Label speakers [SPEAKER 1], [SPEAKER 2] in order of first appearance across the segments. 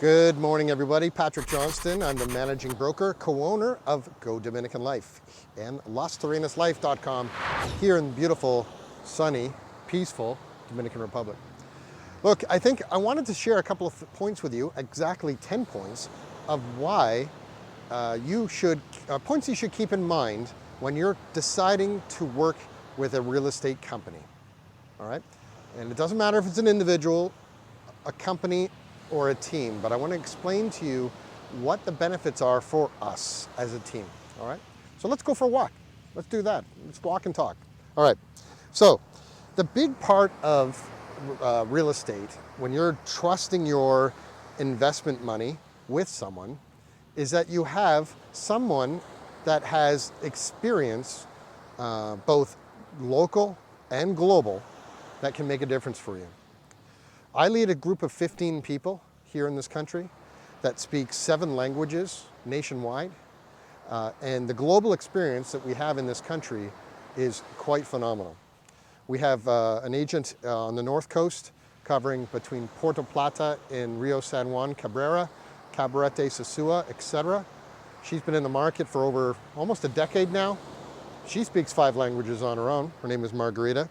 [SPEAKER 1] Good morning, everybody. Patrick Johnston. I'm the managing broker, co-owner of Go Dominican Life and LasTerrenasLife.com here in beautiful, sunny, peaceful Dominican Republic. Look, I think I wanted to share a couple of points with you, exactly 10 points of why points you should keep in mind when you're deciding to work with a real estate company. All right? And it doesn't matter if it's an individual, a company, or a team, but I want to explain to you what the benefits are for us as a team. All right? So let's go for a walk. Let's do that. Let's walk and talk. All right. So the big part of real estate, when you're trusting your investment money with someone, is that you have someone that has experience, both local and global, that can make a difference for you. I lead a group of 15 people here in this country that speak 7 languages nationwide. And the global experience that we have in this country is quite phenomenal. We have an agent on the North Coast covering between Puerto Plata and Rio San Juan, Cabrera, Cabarete, Sosua, etc. She's been in the market for over almost a decade now. She speaks 5 languages on her own. Her name is Margarita.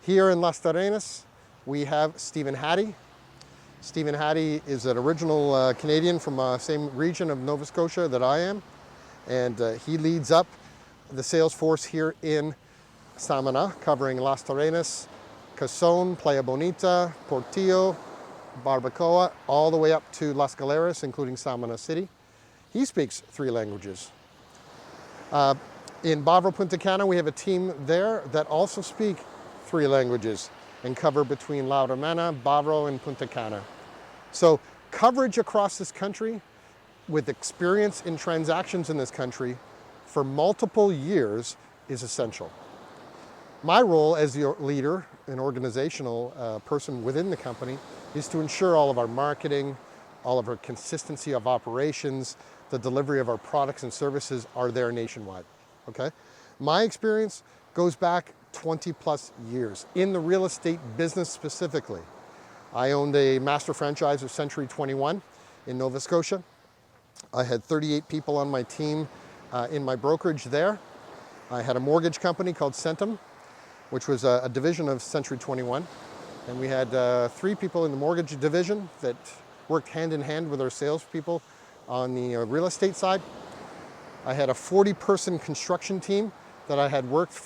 [SPEAKER 1] Here in Las Terrenas, we have Stephen Hattie. Stephen Hattie is an original Canadian from the same region of Nova Scotia that I am. And he leads up the sales force here in Samana, covering Las Terrenas, Cason, Playa Bonita, Portillo, Barbacoa, all the way up to Las Galeras, including Samana City. He speaks 3 languages. In Bavaro, Punta Cana, we have a team there that also speak 3 languages and cover between La Romana, Bavaro, and Punta Cana. So coverage across this country with experience in transactions in this country for multiple years is essential. My role as your leader, an organizational person within the company, is to ensure all of our marketing, all of our consistency of operations, the delivery of our products and services are there nationwide, okay? My experience goes back 20 plus years in the real estate business specifically. I owned a master franchise of Century 21 in Nova Scotia. I had 38 people on my team in my brokerage there. I had a mortgage company called Centum, which was a division of Century 21. And we had 3 people in the mortgage division that worked hand in hand with our salespeople on the real estate side. I had a 40-person construction team that I had worked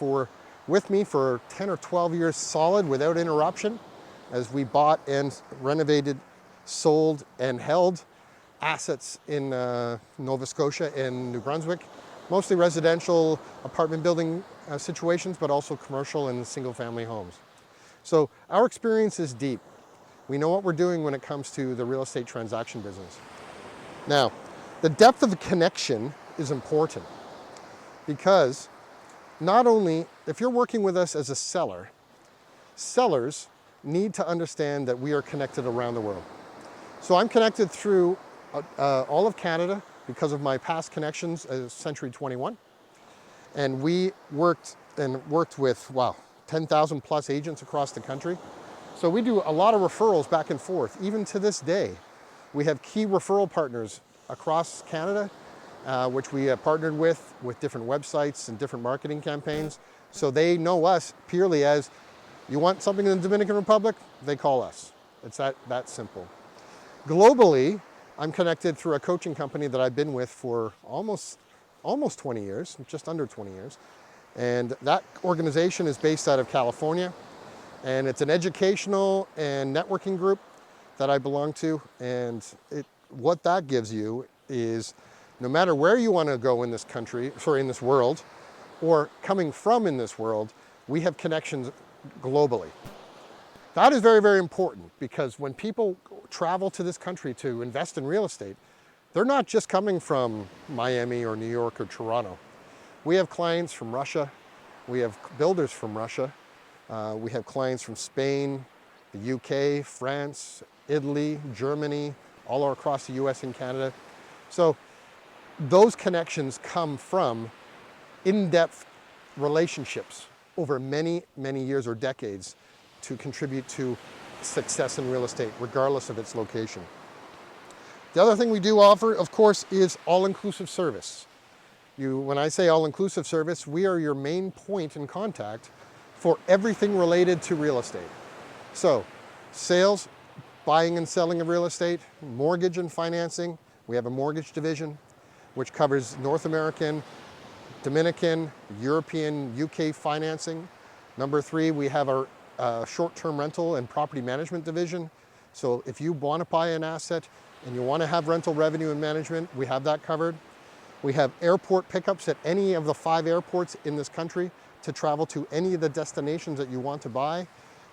[SPEAKER 1] with me for 10 or 12 years solid without interruption as we bought and renovated, sold, and held assets in Nova Scotia and New Brunswick, mostly residential apartment building situations, but also commercial and single-family homes. So our experience is deep. We know what we're doing when it comes to the real estate transaction business. Now, the depth of the connection is important because not only, if you're working with us as a seller, sellers need to understand that we are connected around the world. So I'm connected through all of Canada because of my past connections as Century 21. And we worked with, 10,000 plus agents across the country. So we do a lot of referrals back and forth. Even to this day, we have key referral partners across Canada, which we have partnered with different websites and different marketing campaigns. So they know us purely as, you want something in the Dominican Republic, they call us. It's that simple. Globally, I'm connected through a coaching company that I've been with for almost 20 years, just under 20 years. And that organization is based out of California. And it's an educational and networking group that I belong to. And what that gives you is, no matter where you want to go in this in this world, or coming from in this world, we have connections globally. That is very, very important because when people travel to this country to invest in real estate, they're not just coming from Miami or New York or Toronto. We have clients from Russia. We have builders from Russia. We have clients from Spain, the UK, France, Italy, Germany, all across the US and Canada. So those connections come from in-depth relationships over many, many years or decades to contribute to success in real estate, regardless of its location. The other thing we do offer, of course, is all-inclusive service. When I say all-inclusive service, we are your main point in contact for everything related to real estate. So, sales, buying and selling of real estate, mortgage and financing. We have a mortgage division, which covers North American, Dominican, European, UK financing. Number 3, we have our short-term rental and property management division. So if you want to buy an asset and you want to have rental revenue and management, we have that covered. We have airport pickups at any of the 5 airports in this country to travel to any of the destinations that you want to buy.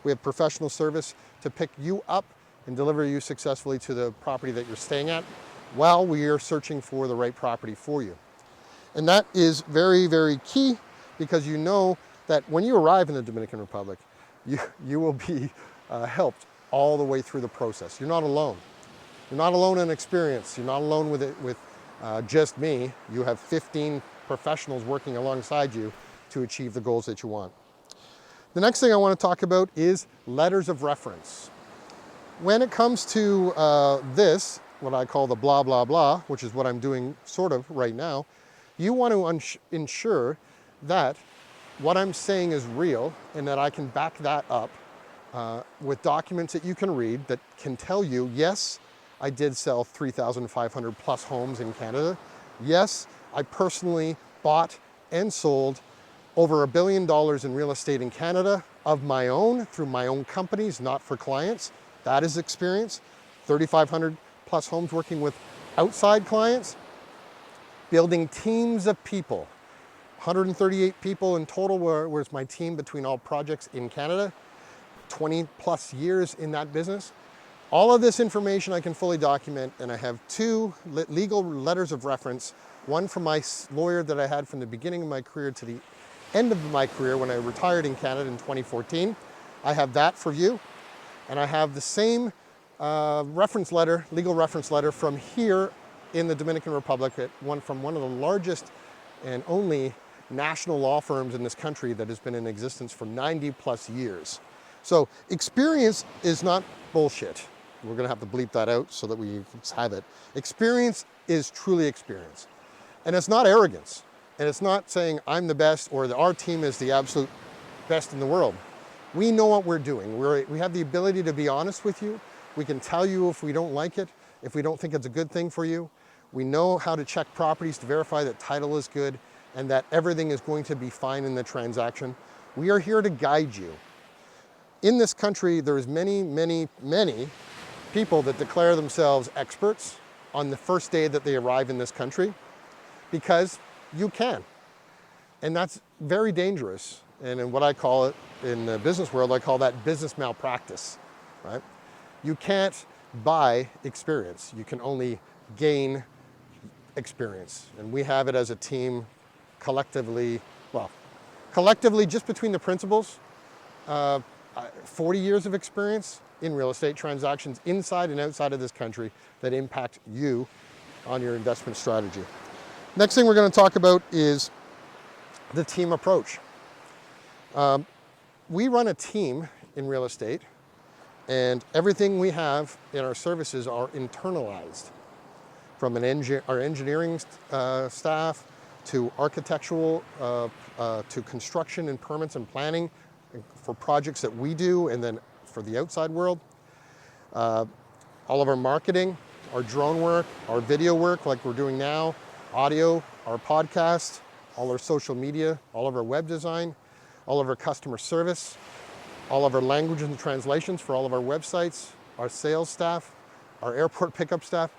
[SPEAKER 1] We have professional service to pick you up and deliver you successfully to the property that you're staying at while we are searching for the right property for you. And that is very, very key, because you know that when you arrive in the Dominican Republic, you will be helped all the way through the process. You're not alone. You're not alone in experience. You're not alone with just me. You have 15 professionals working alongside you to achieve the goals that you want. The next thing I want to talk about is letters of reference. When it comes to this, what I call the blah, blah, blah, which is what I'm doing sort of right now, you want to ensure that what I'm saying is real and that I can back that up with documents that you can read that can tell you, yes, I did sell 3,500 plus homes in Canada. Yes, I personally bought and sold over $1 billion in real estate in Canada of my own, through my own companies, not for clients. That is experience. 3,500 plus homes working with outside clients. Building teams of people. 138 people in total was my team between all projects in Canada. 20 plus years in that business. All of this information I can fully document, and I have 2 legal letters of reference. One from my lawyer that I had from the beginning of my career to the end of my career when I retired in Canada in 2014. I have that for you. And I have the same reference letter, legal reference letter from here in the Dominican Republic, from one of the largest and only national law firms in this country that has been in existence for 90 plus years. So experience is not bullshit. We're gonna have to bleep that out so that we have it. Experience is truly experience. And it's not arrogance. And it's not saying I'm the best or that our team is the absolute best in the world. We know what we're doing. We have the ability to be honest with you. We can tell you if we don't like it, if we don't think it's a good thing for you. We know how to check properties to verify that title is good and that everything is going to be fine in the transaction. We are here to guide you. In this country, there's many, many, many people that declare themselves experts on the first day that they arrive in this country, because you can. And that's very dangerous. And in what I call it, in the business world, I call that business malpractice, right? You can't buy experience. You can only gain experience. And we have it as a team collectively just between the principals, 40 years of experience in real estate transactions inside and outside of this country that impact you on your investment strategy. Next thing we're going to talk about is the team approach. We run a team in real estate, and everything we have in our services are internalized, from our engineering staff to architectural, to construction and permits and planning for projects that we do, and then for the outside world. All of our marketing, our drone work, our video work like we're doing now, audio, our podcast, all our social media, all of our web design, all of our customer service, all of our language and translations for all of our websites, our sales staff, our airport pickup staff.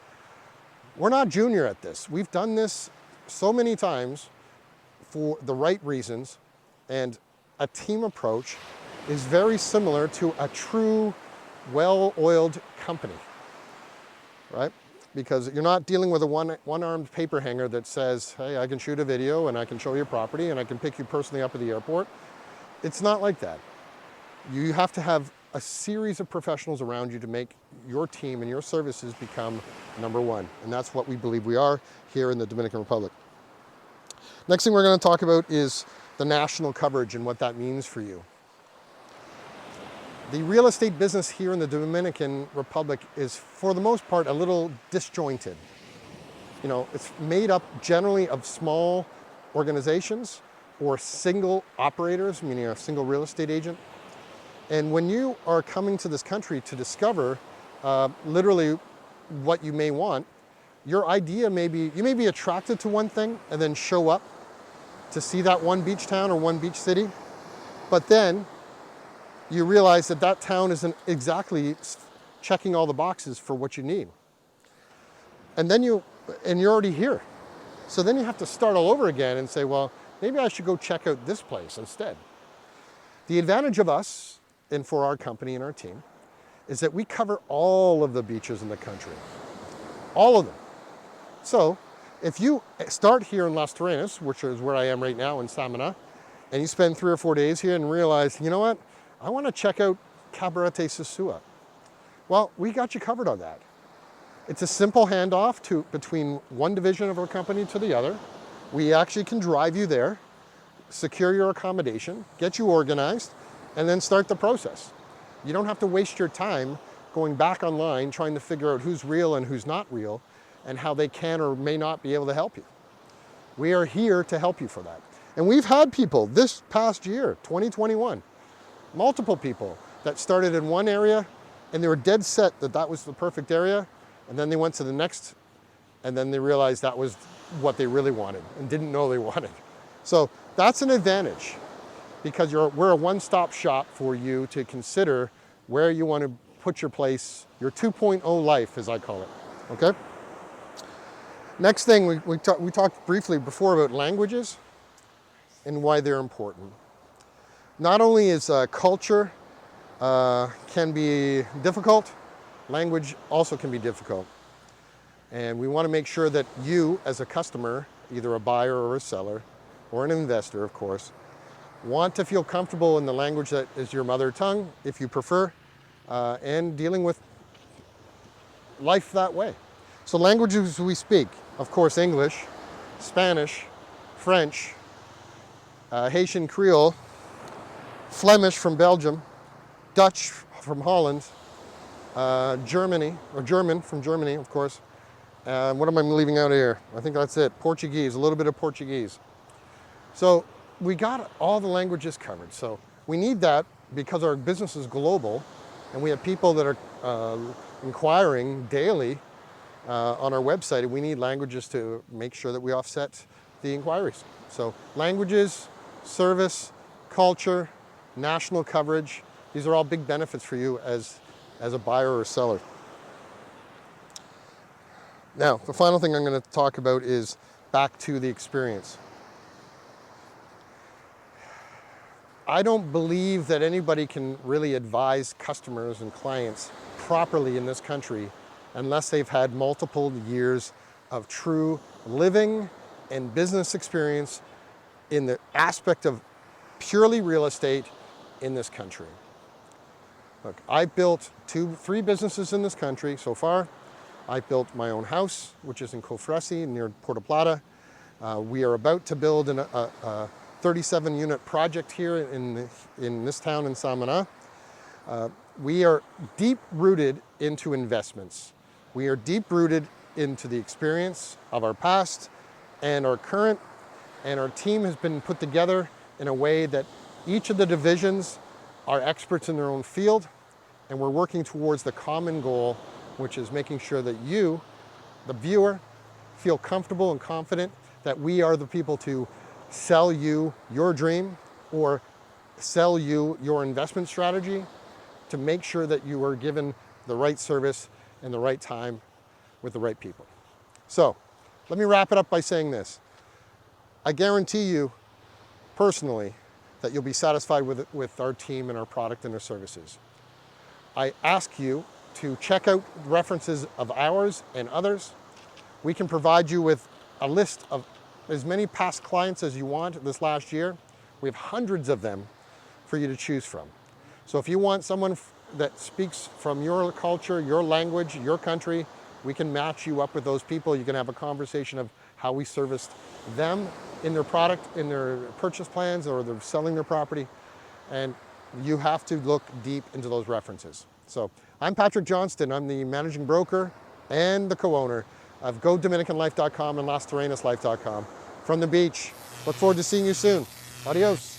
[SPEAKER 1] We're not junior at this. We've done this so many times for the right reasons, and a team approach is very similar to a true, well-oiled company, right? Because you're not dealing with a one-armed paper hanger that says, hey, I can shoot a video and I can show you property and I can pick you personally up at the airport. It's not like that. You have to have a series of professionals around you to make your team and your services become number one. And that's what we believe we are here in the Dominican Republic. Next thing we're going to talk about is the national coverage and what that means for you. The real estate business here in the Dominican Republic is, for the most part, a little disjointed. You know, it's made up generally of small organizations or single operators, meaning a single real estate agent. And when you are coming to this country to discover literally what you may want, your idea may be, you may be attracted to one thing and then show up to see that one beach town or one beach city, but then you realize that that town isn't exactly checking all the boxes for what you need. And then you're already here. So then you have to start all over again and say, well, maybe I should go check out this place instead. The advantage of us, and for our company and our team, is that we cover all of the beaches in the country. All of them. So if you start here in Las Terrenas, which is where I am right now in Samana, and you spend 3 or 4 days here and realize, you know what, I want to check out Cabarete Sosua. Well, we got you covered on that. It's a simple handoff between one division of our company to the other. We actually can drive you there, secure your accommodation, get you organized, and then start the process. You don't have to waste your time going back online trying to figure out who's real and who's not real and how they can or may not be able to help you. We are here to help you for that. And we've had people this past year, 2021, multiple people that started in one area and they were dead set that that was the perfect area, and then they went to the next and then they realized that was what they really wanted and didn't know they wanted. So that's an advantage because we're a one-stop shop for you to consider where you want to put your place, your 2.0 life, as I call it, okay? Next thing, we talked briefly before about languages and why they're important. Not only is culture can be difficult, language also can be difficult. And we want to make sure that you, as a customer, either a buyer or a seller, or an investor, of course, want to feel comfortable in the language that is your mother tongue, if you prefer, and dealing with life that way. So languages we speak, of course, English, Spanish, French, Haitian Creole, Flemish from Belgium, Dutch from Holland, German from Germany, of course. What am I leaving out here? I think that's it. Portuguese, a little bit of Portuguese. So we got all the languages covered. So we need that because our business is global and we have people that are inquiring daily on our website, and we need languages to make sure that we offset the inquiries. So languages, service, culture, national coverage, these are all big benefits for you as a buyer or seller. Now, the final thing I'm going to talk about is back to the experience. I don't believe that anybody can really advise customers and clients properly in this country unless they've had multiple years of true living and business experience in the aspect of purely real estate in this country. Look, I've built 3 businesses in this country so far. I built my own house, which is in Cofresi near Puerto Plata. We are about to build a 37-unit project here in this town in Samana. We are deep-rooted into investments. We are deep-rooted into the experience of our past and our current, and our team has been put together in a way that each of the divisions are experts in their own field, and we're working towards the common goal, which is making sure that you, the viewer, feel comfortable and confident that we are the people to sell you your dream or sell you your investment strategy to make sure that you are given the right service and the right time with the right people. So let me wrap it up by saying this. I guarantee you personally that you'll be satisfied with our team and our product and our services. I ask you to check out references of ours and others. We can provide you with a list of as many past clients as you want this last year. We have hundreds of them for you to choose from. So if you want someone that speaks from your culture, your language, your country, we can match you up with those people. You can have a conversation of how we serviced them in their product, in their purchase plans, or they're selling their property. And you have to look deep into those references. So I'm Patrick Johnston. I'm the managing broker and the co-owner of GoDominicanLife.com and LasTerrenasLife.com. From the beach, look forward to seeing you soon. Adios.